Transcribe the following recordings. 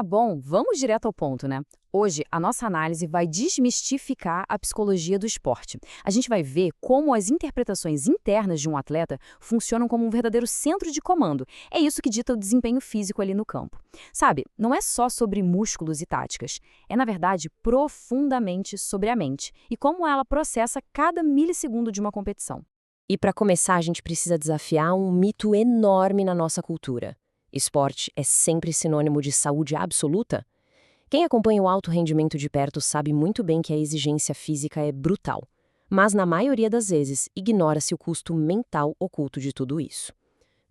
Bom, vamos direto ao ponto, né? Hoje, a nossa análise vai desmistificar a psicologia do esporte. A gente vai ver como as interpretações internas de um atleta funcionam como um verdadeiro centro de comando. É isso que dita o desempenho físico ali no campo. Sabe, não é só sobre músculos e táticas. É, na verdade, profundamente sobre a mente e como ela processa cada milissegundo de uma competição. E para começar, a gente precisa desafiar um mito enorme na nossa cultura. Esporte é sempre sinônimo de saúde absoluta? Quem acompanha o alto rendimento de perto sabe muito bem que a exigência física é brutal. Mas, na maioria das vezes, ignora-se o custo mental oculto de tudo isso.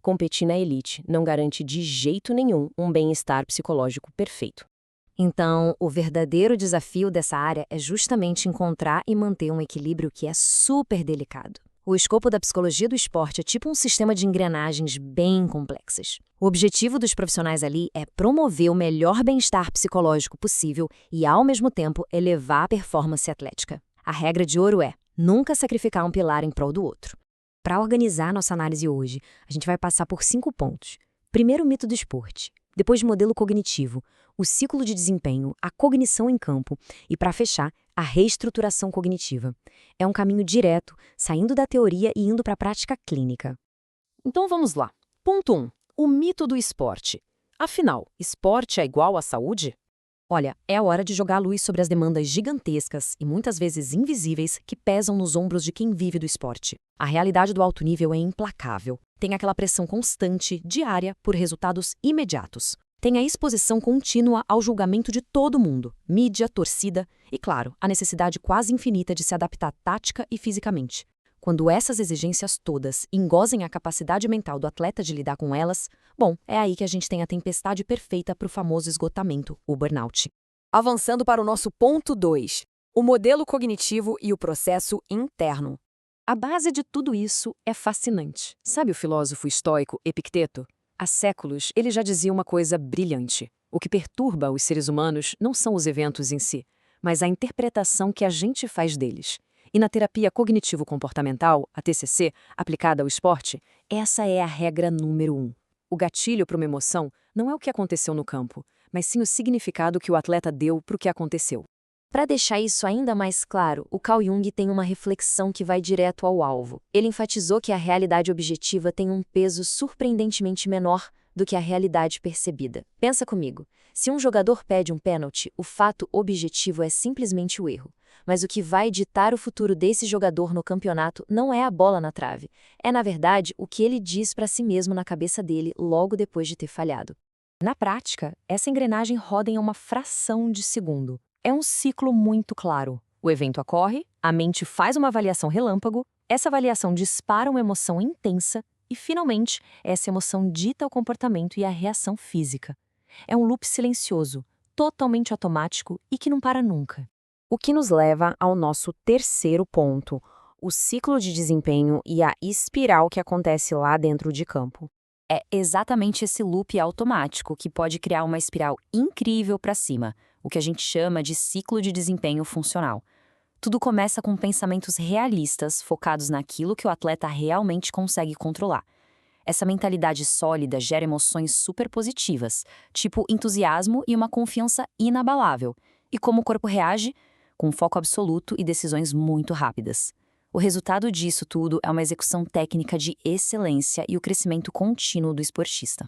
Competir na elite não garante de jeito nenhum um bem-estar psicológico perfeito. Então, o verdadeiro desafio dessa área é justamente encontrar e manter um equilíbrio que é super delicado. O escopo da psicologia do esporte é tipo um sistema de engrenagens bem complexas. O objetivo dos profissionais ali é promover o melhor bem-estar psicológico possível e, ao mesmo tempo, elevar a performance atlética. A regra de ouro é nunca sacrificar um pilar em prol do outro. Para organizar nossa análise hoje, a gente vai passar por 5 pontos. Primeiro, o mito do esporte. Depois, o modelo cognitivo, o ciclo de desempenho, a cognição em campo e, para fechar, a reestruturação cognitiva. É um caminho direto, saindo da teoria e indo para a prática clínica. Então vamos lá. Ponto 1. O mito do esporte. Afinal, esporte é igual à saúde? Olha, é a hora de jogar a luz sobre as demandas gigantescas e muitas vezes invisíveis que pesam nos ombros de quem vive do esporte. A realidade do alto nível é implacável. Tem aquela pressão constante, diária, por resultados imediatos. Tem a exposição contínua ao julgamento de todo mundo, mídia, torcida e, claro, a necessidade quase infinita de se adaptar tática e fisicamente. Quando essas exigências todas engosem a capacidade mental do atleta de lidar com elas, bom, é aí que a gente tem a tempestade perfeita para o famoso esgotamento, o burnout. Avançando para o nosso ponto 2. O modelo cognitivo e o processo interno. A base de tudo isso é fascinante. Sabe o filósofo estoico Epicteto? Há séculos, ele já dizia uma coisa brilhante. O que perturba os seres humanos não são os eventos em si, mas a interpretação que a gente faz deles. E na terapia cognitivo-comportamental, a TCC, aplicada ao esporte, essa é a regra número 1. O gatilho para uma emoção não é o que aconteceu no campo, mas sim o significado que o atleta deu para o que aconteceu. Para deixar isso ainda mais claro, o Carl Jung tem uma reflexão que vai direto ao alvo. Ele enfatizou que a realidade objetiva tem um peso surpreendentemente menor do que a realidade percebida. Pensa comigo, se um jogador pede um pênalti, o fato objetivo é simplesmente o erro. Mas o que vai ditar o futuro desse jogador no campeonato não é a bola na trave. É, na verdade, o que ele diz para si mesmo na cabeça dele logo depois de ter falhado. Na prática, essa engrenagem roda em uma fração de segundo. É um ciclo muito claro. O evento ocorre, a mente faz uma avaliação relâmpago, essa avaliação dispara uma emoção intensa e, finalmente, essa emoção dita o comportamento e a reação física. É um loop silencioso, totalmente automático e que não para nunca. O que nos leva ao nosso terceiro ponto, o ciclo de desempenho e a espiral que acontece lá dentro de campo. É exatamente esse loop automático que pode criar uma espiral incrível para cima, o que a gente chama de ciclo de desempenho funcional. Tudo começa com pensamentos realistas focados naquilo que o atleta realmente consegue controlar. Essa mentalidade sólida gera emoções super positivas, tipo entusiasmo e uma confiança inabalável. E como o corpo reage? Com foco absoluto e decisões muito rápidas. O resultado disso tudo é uma execução técnica de excelência e o crescimento contínuo do esportista.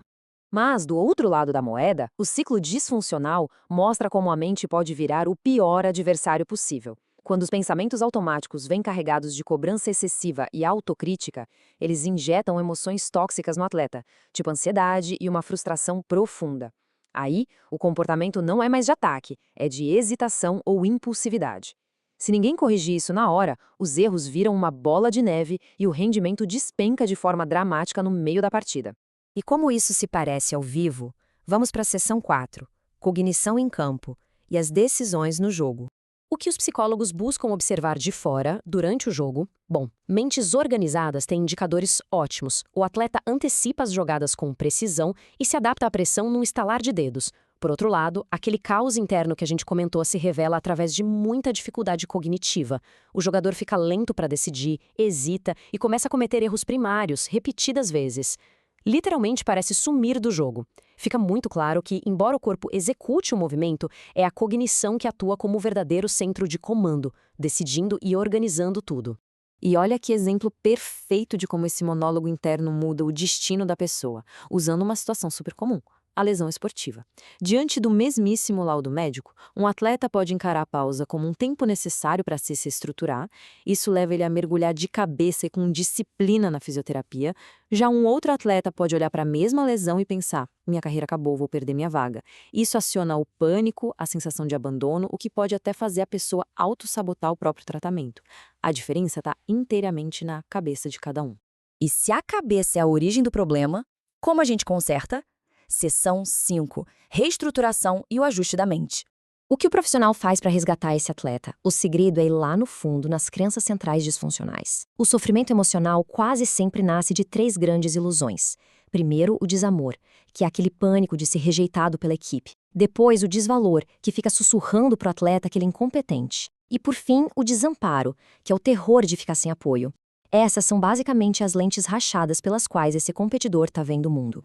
Mas, do outro lado da moeda, o ciclo disfuncional mostra como a mente pode virar o pior adversário possível. Quando os pensamentos automáticos vêm carregados de cobrança excessiva e autocrítica, eles injetam emoções tóxicas no atleta, tipo ansiedade e uma frustração profunda. Aí, o comportamento não é mais de ataque, é de hesitação ou impulsividade. Se ninguém corrigir isso na hora, os erros viram uma bola de neve e o rendimento despenca de forma dramática no meio da partida. E como isso se parece ao vivo, vamos para a seção 4, cognição em campo e as decisões no jogo. O que os psicólogos buscam observar de fora, durante o jogo? Bom, mentes organizadas têm indicadores ótimos. O atleta antecipa as jogadas com precisão e se adapta à pressão num estalar de dedos. Por outro lado, aquele caos interno que a gente comentou se revela através de muita dificuldade cognitiva. O jogador fica lento para decidir, hesita e começa a cometer erros primários, repetidas vezes. literalmente parece sumir do jogo. Fica muito claro que, embora o corpo execute o movimento, é a cognição que atua como o verdadeiro centro de comando, decidindo e organizando tudo. E olha que exemplo perfeito de como esse monólogo interno muda o destino da pessoa, usando uma situação super comum, a lesão esportiva. Diante do mesmíssimo laudo médico, um atleta pode encarar a pausa como um tempo necessário para se estruturar. Isso leva ele a mergulhar de cabeça e com disciplina na fisioterapia. Já um outro atleta pode olhar para a mesma lesão e pensar: minha carreira acabou, vou perder minha vaga. Isso aciona o pânico, a sensação de abandono, o que pode até fazer a pessoa autossabotar o próprio tratamento. A diferença está inteiramente na cabeça de cada um. E se a cabeça é a origem do problema, como a gente conserta? Seção 5. Reestruturação e o ajuste da mente. O que o profissional faz para resgatar esse atleta? O segredo é ir lá no fundo, nas crenças centrais disfuncionais. O sofrimento emocional quase sempre nasce de 3 grandes ilusões. Primeiro, o desamor, que é aquele pânico de ser rejeitado pela equipe. Depois, o desvalor, que fica sussurrando para o atleta que ele é incompetente. E, por fim, o desamparo, que é o terror de ficar sem apoio. Essas são basicamente as lentes rachadas pelas quais esse competidor está vendo o mundo.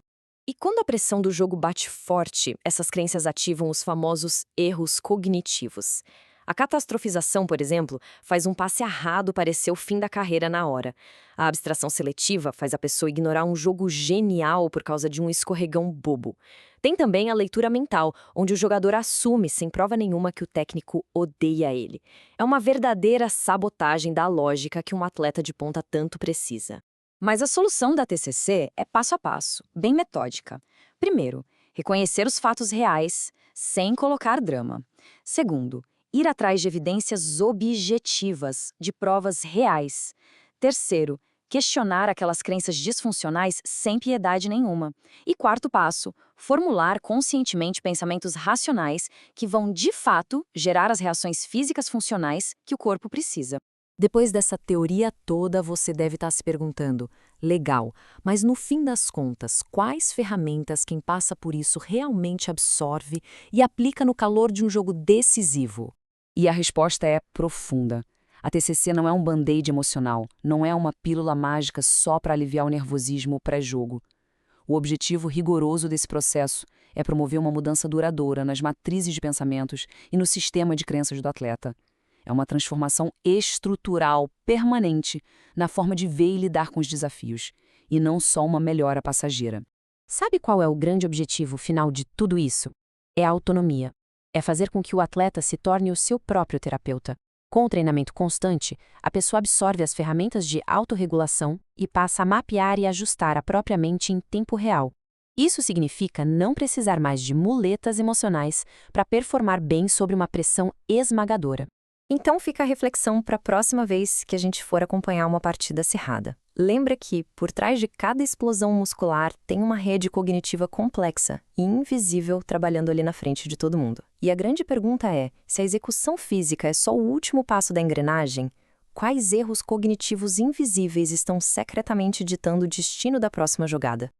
E quando a pressão do jogo bate forte, essas crenças ativam os famosos erros cognitivos. A catastrofização, por exemplo, faz um passe errado parecer o fim da carreira na hora. A abstração seletiva faz a pessoa ignorar um jogo genial por causa de um escorregão bobo. Tem também a leitura mental, onde o jogador assume sem prova nenhuma que o técnico odeia ele. É uma verdadeira sabotagem da lógica que um atleta de ponta tanto precisa. Mas a solução da TCC é passo a passo, bem metódica. Primeiro, reconhecer os fatos reais, sem colocar drama. Segundo, ir atrás de evidências objetivas, de provas reais. Terceiro, questionar aquelas crenças disfuncionais sem piedade nenhuma. E quarto passo, formular conscientemente pensamentos racionais que vão, de fato, gerar as reações físicas funcionais que o corpo precisa. Depois dessa teoria toda, você deve estar se perguntando: legal, mas no fim das contas, quais ferramentas quem passa por isso realmente absorve e aplica no calor de um jogo decisivo? E a resposta é profunda. A TCC não é um band-aid emocional, não é uma pílula mágica só para aliviar o nervosismo pré-jogo. O objetivo rigoroso desse processo é promover uma mudança duradoura nas matrizes de pensamentos e no sistema de crenças do atleta. É uma transformação estrutural, permanente, na forma de ver e lidar com os desafios, e não só uma melhora passageira. Sabe qual é o grande objetivo final de tudo isso? É a autonomia. É fazer com que o atleta se torne o seu próprio terapeuta. Com o treinamento constante, a pessoa absorve as ferramentas de autorregulação e passa a mapear e ajustar a própria mente em tempo real. Isso significa não precisar mais de muletas emocionais para performar bem sob uma pressão esmagadora. Então fica a reflexão para a próxima vez que a gente for acompanhar uma partida acirrada. Lembra que, por trás de cada explosão muscular, tem uma rede cognitiva complexa e invisível trabalhando ali na frente de todo mundo. E a grande pergunta é, se a execução física é só o último passo da engrenagem, quais erros cognitivos invisíveis estão secretamente ditando o destino da próxima jogada?